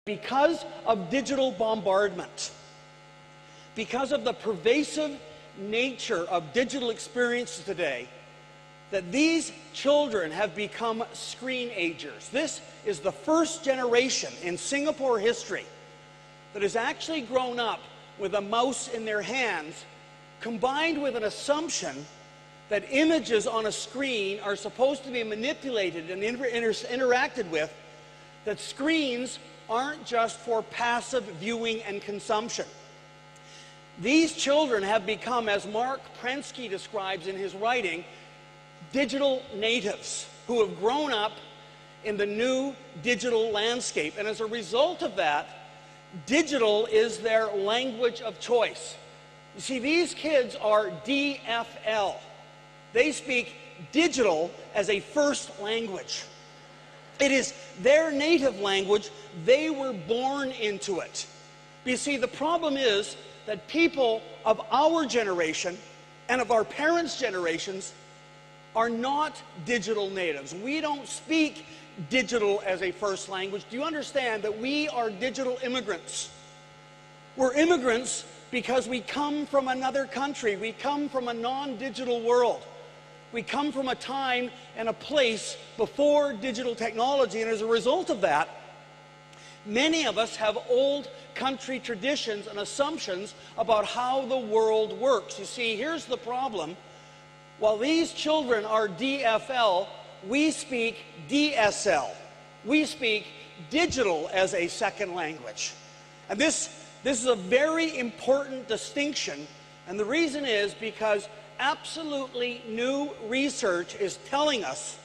Because of digital bombardment, because of the pervasive nature of digital experiences today, that these children have become screenagers. This is the first generation in Singapore history that has actually grown up with a mouse in their hands, combined with an assumption that images on a screen are supposed to be manipulated and interacted with, that screens aren't just for passive viewing and consumption. These children have become, as Mark Prensky describes in his writing, digital natives who have grown up in the new digital landscape. And as a result of that, digital is their language of choice. You see, these kids are DFL. They speak digital as a first language. It is their native language. They were born into it. You see, the problem is that people of our generation and of our parents' generations are not digital natives. We don't speak digital as a first language. Do you understand that we are digital immigrants? We're immigrants because we come from another country. We come from a non-digital world. We come from a time and a place before digital technology, and as a result of that, many of us have old country traditions and assumptions about how the world works. You see, here's the problem. While these children are DFL, we speak DSL. We speak digital as a second language. And this is a very important distinction, and the reason is because absolutely new research is telling us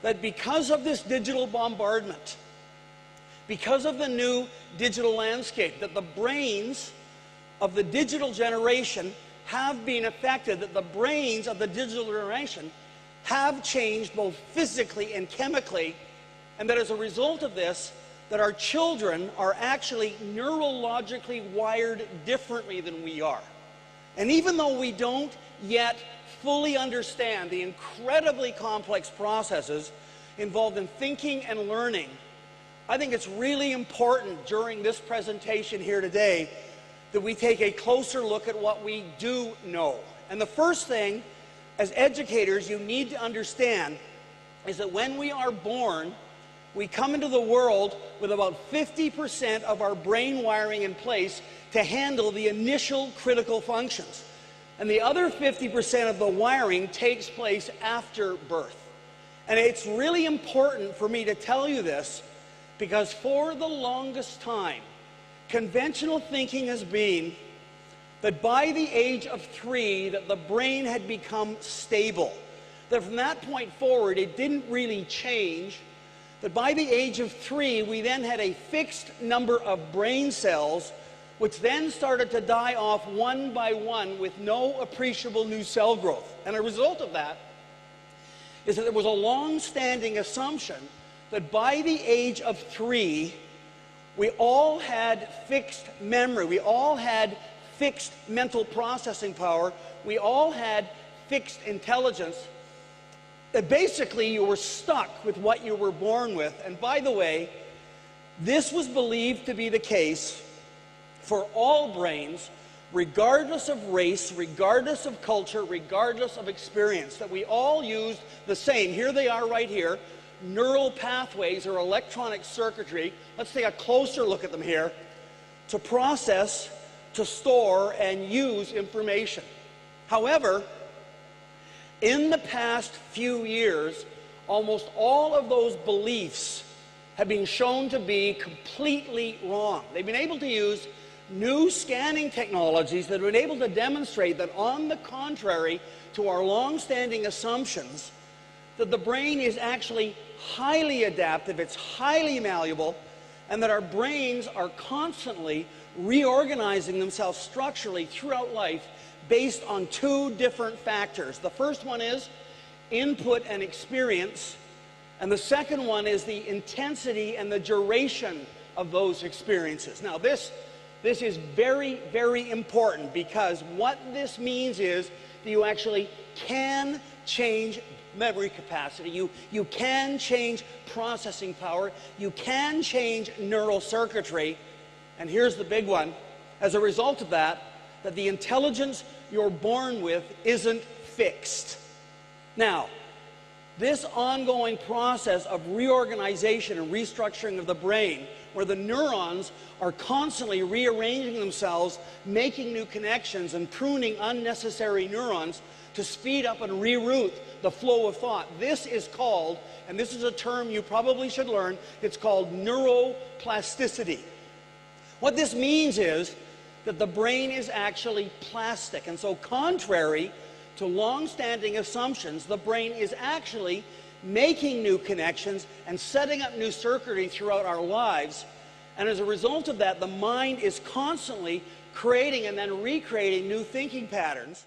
that because of this digital bombardment, because of the new digital landscape, that the brains of the digital generation have been affected, that the brains of the digital generation have changed both physically and chemically, and that as a result of this, that our children are actually neurologically wired differently than we are. And even though we don't yet fully understand the incredibly complex processes involved in thinking and learning, I think it's really important during this presentation here today that we take a closer look at what we do know. And the first thing, as educators, you need to understand is that when we are born, we come into the world with about 50% of our brain wiring in place to handle the initial critical functions. And the other 50% of the wiring takes place after birth. And it's really important for me to tell you this because for the longest time, conventional thinking has been that by the age of 3, that the brain had become stable. That from that point forward, it didn't really change. That by the age of 3, we then had a fixed number of brain cells, which then started to die off one by one with no appreciable new cell growth. And a result of that is that there was a long-standing assumption that by the age of 3, we all had fixed memory, we all had fixed mental processing power, we all had fixed intelligence, that basically you were stuck with what you were born with. And by the way, this was believed to be the case for all brains, regardless of race, regardless of culture, regardless of experience, that we all used the same. Here they are right here, neural pathways or electronic circuitry. Let's take a closer look at them here, to process, to store, and use information. However, in the past few years, almost all of those beliefs have been shown to be completely wrong. They've been able to use new scanning technologies that have been able to demonstrate that, on the contrary to our long-standing assumptions, that the brain is actually highly adaptive, it's highly malleable, and that our brains are constantly reorganizing themselves structurally throughout life based on 2 different factors. The first one is input and experience, and the second one is the intensity and the duration of those experiences. Now, this is very, very important, because what this means is that you actually can change memory capacity. You can change processing power. You can change neural circuitry. And here's the big one. As a result of that the intelligence you're born with isn't fixed. Now, this ongoing process of reorganization and restructuring of the brain, where the neurons are constantly rearranging themselves, making new connections and pruning unnecessary neurons to speed up and reroute the flow of thought. This is called, and this is a term you probably should learn, it's called neuroplasticity. What this means is that the brain is actually plastic. And so contrary to long-standing assumptions, the brain is actually making new connections and setting up new circuitry throughout our lives. And as a result of that, the mind is constantly creating and then recreating new thinking patterns.